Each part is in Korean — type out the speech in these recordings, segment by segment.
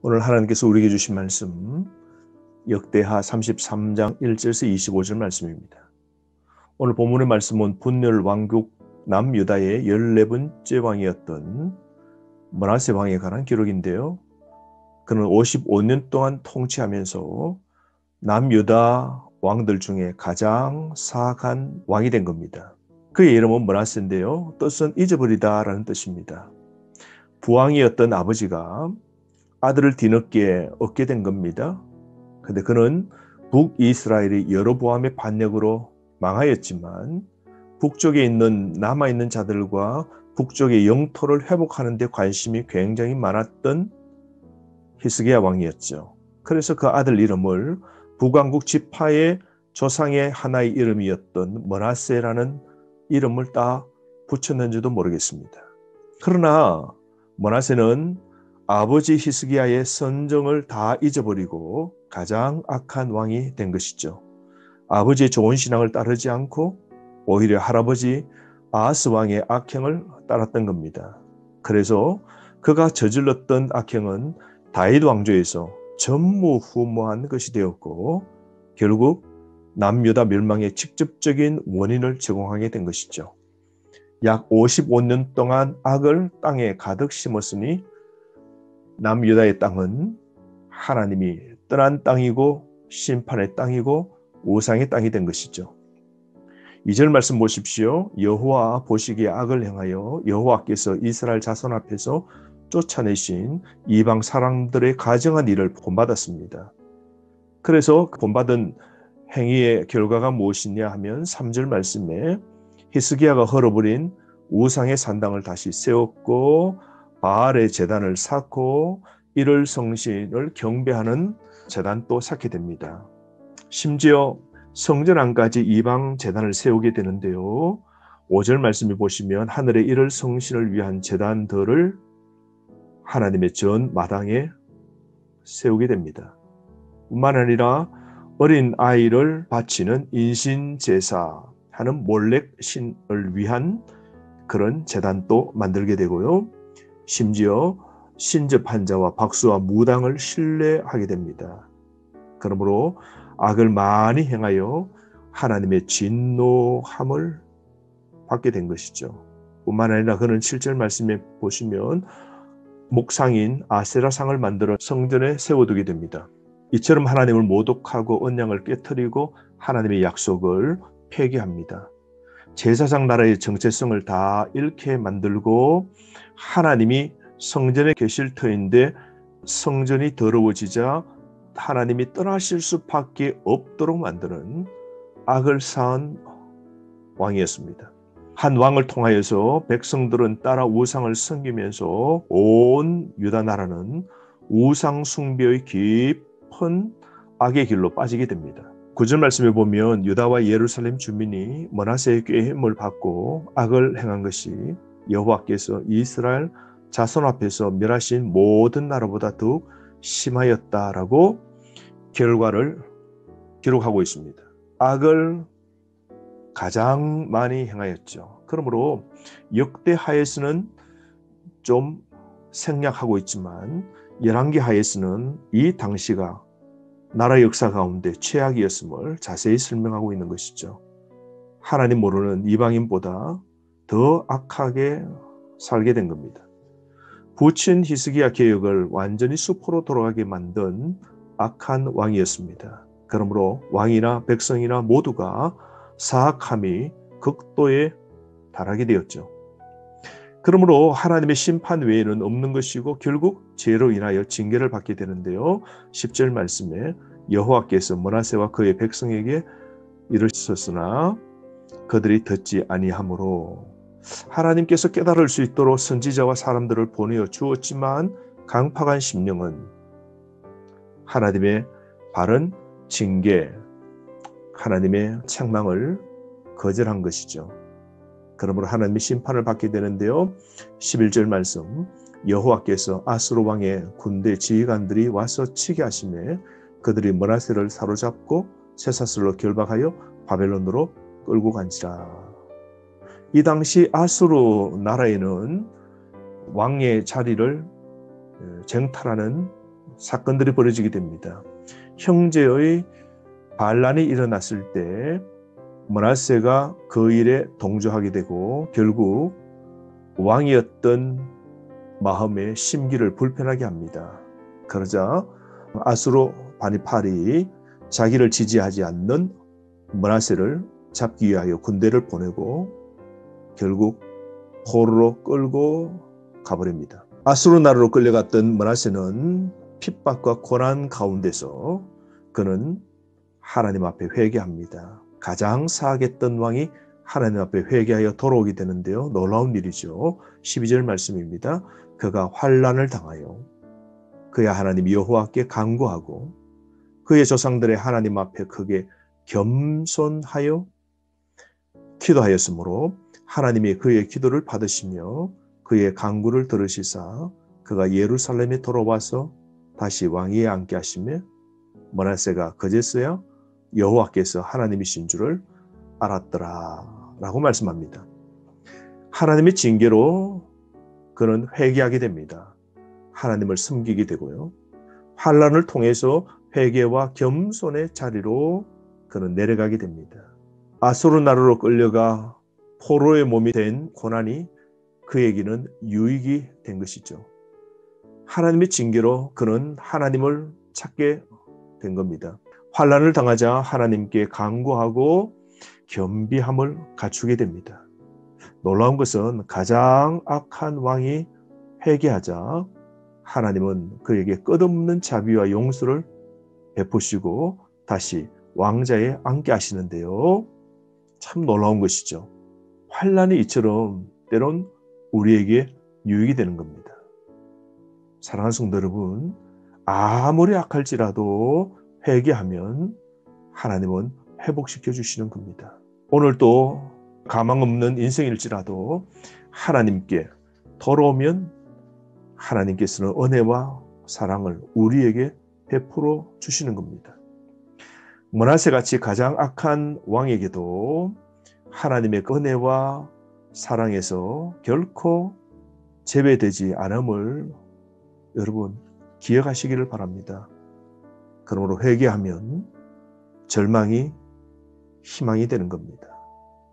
오늘 하나님께서 우리에게 주신 말씀 역대하 33장 1절에서 25절 말씀입니다. 오늘 본문의 말씀은 분열 왕국 남유다의 14번째 왕이었던 므낫세 왕에 관한 기록인데요. 그는 55년 동안 통치하면서 남유다 왕들 중에 가장 사악한 왕이 된 겁니다. 그의 이름은 므낫세인데요. 뜻은 잊어버리다라는 뜻입니다. 부왕이었던 아버지가 아들을 뒤늦게 얻게 된 겁니다. 근데 그는 북이스라엘이 여로보암의 반역으로 망하였지만 북쪽에 있는 남아있는 자들과 북쪽의 영토를 회복하는 데 관심이 굉장히 많았던 히스기야 왕이었죠. 그래서 그 아들 이름을 북왕국 지파의 조상의 하나의 이름이었던 므낫세라는 이름을 딱 붙였는지도 모르겠습니다. 그러나 므낫세는 아버지 히스기야의 선정을 다 잊어버리고 가장 악한 왕이 된 것이죠. 아버지의 좋은 신앙을 따르지 않고 오히려 할아버지 아하스 왕의 악행을 따랐던 겁니다. 그래서 그가 저질렀던 악행은 다윗 왕조에서 전무후무한 것이 되었고 결국 남유다 멸망의 직접적인 원인을 제공하게 된 것이죠. 약 55년 동안 악을 땅에 가득 심었으니 남유다의 땅은 하나님이 떠난 땅이고 심판의 땅이고 우상의 땅이 된 것이죠. 2절 말씀 보십시오. 여호와 보시기에 악을 행하여 여호와께서 이스라엘 자손 앞에서 쫓아내신 이방 사람들의 가증한 일을 본받았습니다. 그래서 본받은 행위의 결과가 무엇이냐 하면 3절 말씀에 히스기야가 헐어버린 우상의 산당을 다시 세웠고 바알의 제단을 쌓고 이를 성신을 경배하는 제단도 쌓게 됩니다. 심지어 성전 안까지 이방 제단을 세우게 되는데요. 5절 말씀을 보시면 하늘의 이를 성신을 위한 제단들을 하나님의 전 마당에 세우게 됩니다. 뿐만 아니라 어린 아이를 바치는 인신제사 하는 몰렉 신을 위한 그런 제단도 만들게 되고요. 심지어 신접한 자와 박수와 무당을 신뢰하게 됩니다. 그러므로 악을 많이 행하여 하나님의 진노함을 받게 된 것이죠. 뿐만 아니라 그는 7절 말씀에 보시면 목상인 아세라상을 만들어 성전에 세워두게 됩니다. 이처럼 하나님을 모독하고 언약을 깨트리고 하나님의 약속을 폐기합니다. 제사장 나라의 정체성을 다 잃게 만들고 하나님이 성전에 계실 터인데 성전이 더러워지자 하나님이 떠나실 수밖에 없도록 만드는 악을 쌓은 왕이었습니다. 한 왕을 통하여서 백성들은 따라 우상을 섬기면서 온 유다 나라는 우상 숭배의 깊은 악의 길로 빠지게 됩니다. 9절 말씀에 보면 유다와 예루살렘 주민이 므낫세의 꾀임을 받고 악을 행한 것이 여호와께서 이스라엘 자손 앞에서 멸하신 모든 나라보다 더욱 심하였다라고 결과를 기록하고 있습니다. 악을 가장 많이 행하였죠. 그러므로 역대하에서는 좀 생략하고 있지만 열왕기하에서는 이 당시가 나라 역사 가운데 최악이었음을 자세히 설명하고 있는 것이죠. 하나님 모르는 이방인보다 더 악하게 살게 된 겁니다. 부친 히스기야 개혁을 완전히 수포로 돌아가게 만든 악한 왕이었습니다. 그러므로 왕이나 백성이나 모두가 사악함이 극도에 달하게 되었죠. 그러므로 하나님의 심판 외에는 없는 것이고 결국 죄로 인하여 징계를 받게 되는데요. 10절 말씀에 여호와께서 므낫세와 그의 백성에게 이르셨으나 그들이 듣지 아니하므로 하나님께서 깨달을 수 있도록 선지자와 사람들을 보내어 주었지만 강팍한 심령은 하나님의 바른 징계, 하나님의 책망을 거절한 것이죠. 그러므로 하나님의 심판을 받게 되는데요. 11절 말씀 여호와께서 아수르 왕의 군대 지휘관들이 와서 치게 하시매 그들이 므낫세를 사로잡고 쇠사슬로 결박하여 바벨론으로 끌고 간지라. 이 당시 아수르 나라에는 왕의 자리를 쟁탈하는 사건들이 벌어지게 됩니다. 형제의 반란이 일어났을 때 므낫세가 그 일에 동조하게 되고 결국 왕이었던 마음의 심기를 불편하게 합니다. 그러자 아수르 바니팔이 자기를 지지하지 않는 므낫세를 잡기 위하여 군대를 보내고 결국 포로로 끌고 가버립니다. 아수르 나라로 끌려갔던 므낫세는 핍박과 고난 가운데서 그는 하나님 앞에 회개합니다. 가장 사악했던 왕이 하나님 앞에 회개하여 돌아오게 되는데요. 놀라운 일이죠. 12절 말씀입니다. 그가 환난을 당하여 그의 하나님 여호와께 간구하고 그의 조상들의 하나님 앞에 크게 겸손하여 기도하였으므로 하나님이 그의 기도를 받으시며 그의 간구를 들으시사 그가 예루살렘에 돌아와서 다시 왕위에 앉게 하시며 므낫세가 그제서야 여호와께서 하나님이신 줄을 알았더라 라고 말씀합니다. 하나님의 징계로 그는 회개하게 됩니다. 하나님을 섬기게 되고요. 환난을 통해서 회개와 겸손의 자리로 그는 내려가게 됩니다. 아수르 나라로 끌려가 포로의 몸이 된 고난이 그에게는 유익이 된 것이죠. 하나님의 징계로 그는 하나님을 찾게 된 겁니다. 환난을 당하자 하나님께 간구하고 겸비함을 갖추게 됩니다. 놀라운 것은 가장 악한 왕이 회개하자 하나님은 그에게 끝없는 자비와 용서를 베푸시고 다시 왕자에 앉게 하시는데요. 참 놀라운 것이죠. 환난이 이처럼 때론 우리에게 유익이 되는 겁니다. 사랑하는 성도 여러분, 아무리 악할지라도 회개하면 하나님은 회복시켜 주시는 겁니다. 오늘도 가망 없는 인생일지라도 하나님께 돌아오면 하나님께서는 은혜와 사랑을 우리에게 베풀어 주시는 겁니다. 므낫세같이 가장 악한 왕에게도 하나님의 은혜와 사랑에서 결코 제외되지 않음을 여러분 기억하시기를 바랍니다. 그러므로 회개하면 절망이 희망이 되는 겁니다.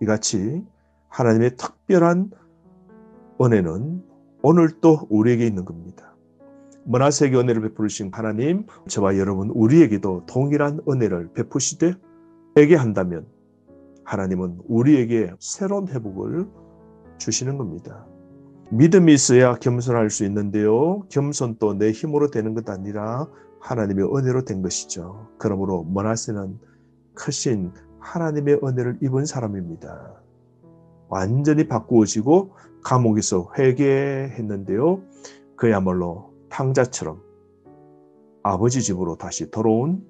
이같이 하나님의 특별한 은혜는 오늘도 우리에게 있는 겁니다. 므낫세에게 은혜를 베푸신 하나님, 저와 여러분 우리에게도 동일한 은혜를 베푸시되 회개한다면 하나님은 우리에게 새로운 회복을 주시는 겁니다. 믿음이 있어야 겸손할 수 있는데요. 겸손도 내 힘으로 되는 것 아니라 하나님의 은혜로 된 것이죠. 그러므로 므낫세는 크신 하나님의 은혜를 입은 사람입니다. 완전히 바꾸어지고 감옥에서 회개했는데요. 그야말로 탕자처럼 아버지 집으로 다시 돌아온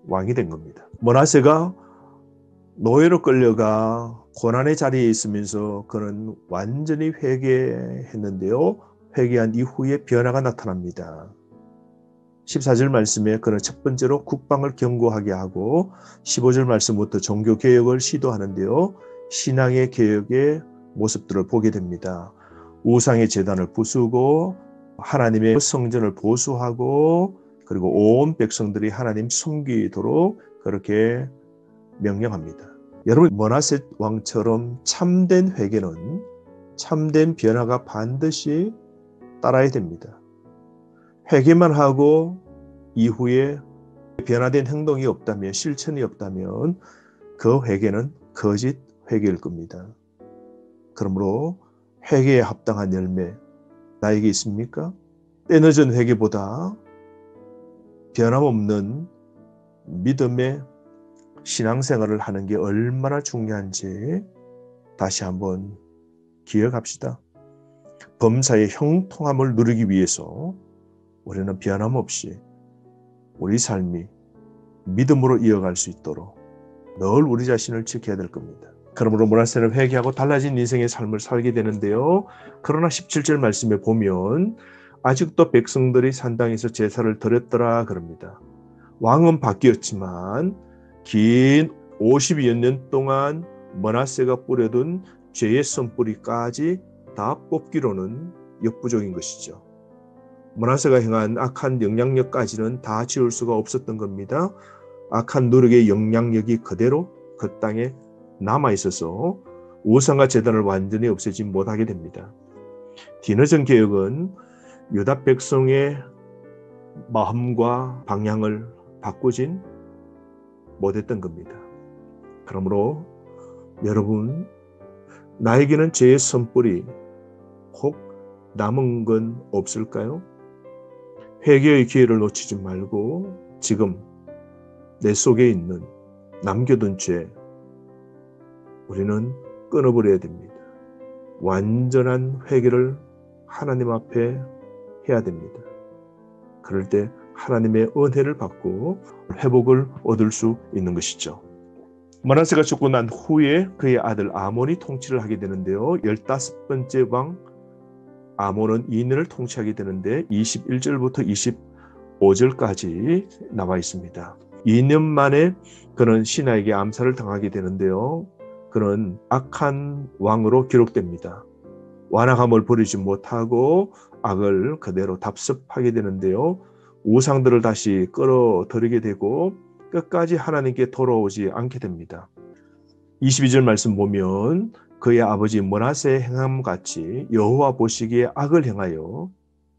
왕이 된 겁니다. 므낫세가 노예로 끌려가 고난의 자리에 있으면서 그는 완전히 회개했는데요. 회개한 이후에 변화가 나타납니다. 14절 말씀에 그는 첫 번째로 국방을 견고하게 하고 15절 말씀부터 종교개혁을 시도하는데요. 신앙의 개혁의 모습들을 보게 됩니다. 우상의 제단을 부수고 하나님의 성전을 보수하고 그리고 온 백성들이 하나님 섬기도록 그렇게 명령합니다. 여러분, 므낫세 왕처럼 참된 회개는 참된 변화가 반드시 따라야 됩니다. 회개만 하고 이후에 변화된 행동이 없다면, 실천이 없다면 그 회개는 거짓 회개일 겁니다. 그러므로 회개에 합당한 열매 나에게 있습니까? 때늦은 회개보다 변함없는 믿음의 신앙생활을 하는 게 얼마나 중요한지 다시 한번 기억합시다. 범사의 형통함을 누리기 위해서 우리는 변함없이 우리 삶이 믿음으로 이어갈 수 있도록 늘 우리 자신을 지켜야 될 겁니다. 그러므로 므낫세는 회개하고 달라진 인생의 삶을 살게 되는데요. 그러나 17절 말씀에 보면 아직도 백성들이 산당에서 제사를 드렸더라 그럽니다. 왕은 바뀌었지만 긴 52여 년 동안 므낫세가 뿌려둔 죄의 선뿌리까지 다 뽑기로는 역부족인 것이죠. 므낫세가 행한 악한 영향력까지는 다 지울 수가 없었던 겁니다. 악한 노력의 영향력이 그대로 그 땅에 남아있어서 우상과 제단을 완전히 없애지 못하게 됩니다. 뒤늦은 개혁은 유다 백성의 마음과 방향을 바꾸진 못했던 겁니다. 그러므로 여러분, 나에게는 죄의 선불이 혹 남은 건 없을까요? 회개의 기회를 놓치지 말고 지금 내 속에 있는 남겨둔 죄 우리는 끊어버려야 됩니다. 완전한 회개를 하나님 앞에 해야 됩니다. 그럴 때 하나님의 은혜를 받고 회복을 얻을 수 있는 것이죠. 므낫세가 죽고 난 후에 그의 아들 아몬이 통치를 하게 되는데요. 15번째 왕 아몬은 2년을 통치하게 되는데 21절부터 25절까지 나와 있습니다. 2년 만에 그는 신하에게 암살을 당하게 되는데요. 그는 악한 왕으로 기록됩니다. 완악함을 버리지 못하고 악을 그대로 답습하게 되는데요. 우상들을 다시 끌어들이게 되고 끝까지 하나님께 돌아오지 않게 됩니다. 22절 말씀 보면 그의 아버지 므낫세의 행함같이 여호와 보시기에 악을 행하여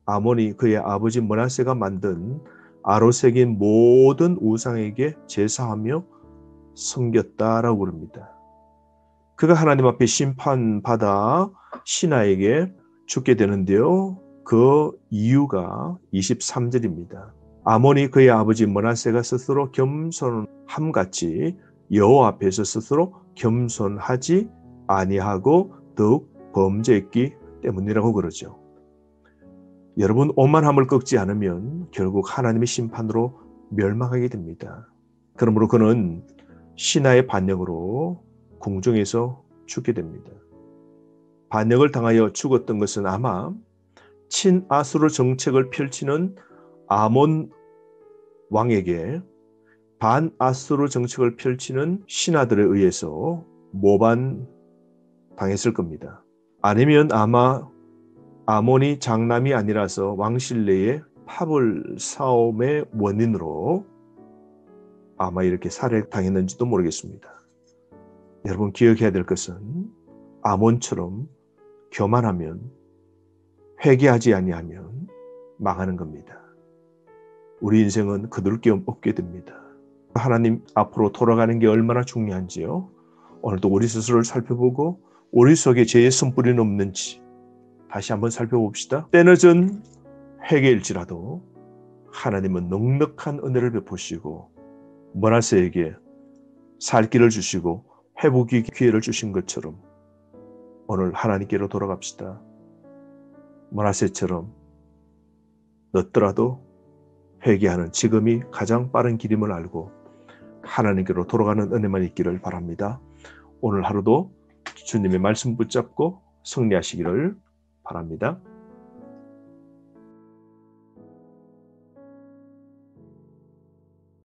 아몬이 그의 아버지 므낫세가 만든 아로색인 모든 우상에게 제사하며 섬겼다라고 그럽니다. 그가 하나님 앞에 심판받아 신하에게 죽게 되는데요. 그 이유가 23절입니다. 아몬이 그의 아버지 므낫세가 스스로 겸손함같이 여호와 앞에서 스스로 겸손하지 아니하고 더욱 범죄했기 때문이라고 그러죠. 여러분, 오만함을 꺾지 않으면 결국 하나님의 심판으로 멸망하게 됩니다. 그러므로 그는 신하의 반역으로 궁정에서 죽게 됩니다. 반역을 당하여 죽었던 것은 아마 친아수르 정책을 펼치는 아몬 왕에게 반아수르 정책을 펼치는 신하들에 의해서 모반당했을 겁니다. 아니면 아마 아몬이 장남이 아니라서 왕실 내에 파벌 싸움의 원인으로 아마 이렇게 살해당했는지도 모르겠습니다. 여러분, 기억해야 될 것은 아몬처럼 교만하면, 회개하지 아니하면 망하는 겁니다. 우리 인생은 거둘 게 없게 됩니다. 하나님 앞으로 돌아가는 게 얼마나 중요한지요. 오늘도 우리 스스로를 살펴보고 우리 속에 죄의 선뿌리는 없는지 다시 한번 살펴봅시다. 때늦은 회개일지라도 하나님은 넉넉한 은혜를 베푸시고 므낫세에게 살 길을 주시고 회복의 기회를 주신 것처럼 오늘 하나님께로 돌아갑시다. 므낫세처럼 늦더라도 회개하는 지금이 가장 빠른 길임을 알고 하나님께로 돌아가는 은혜만 있기를 바랍니다. 오늘 하루도 주님의 말씀 붙잡고 승리하시기를 바랍니다.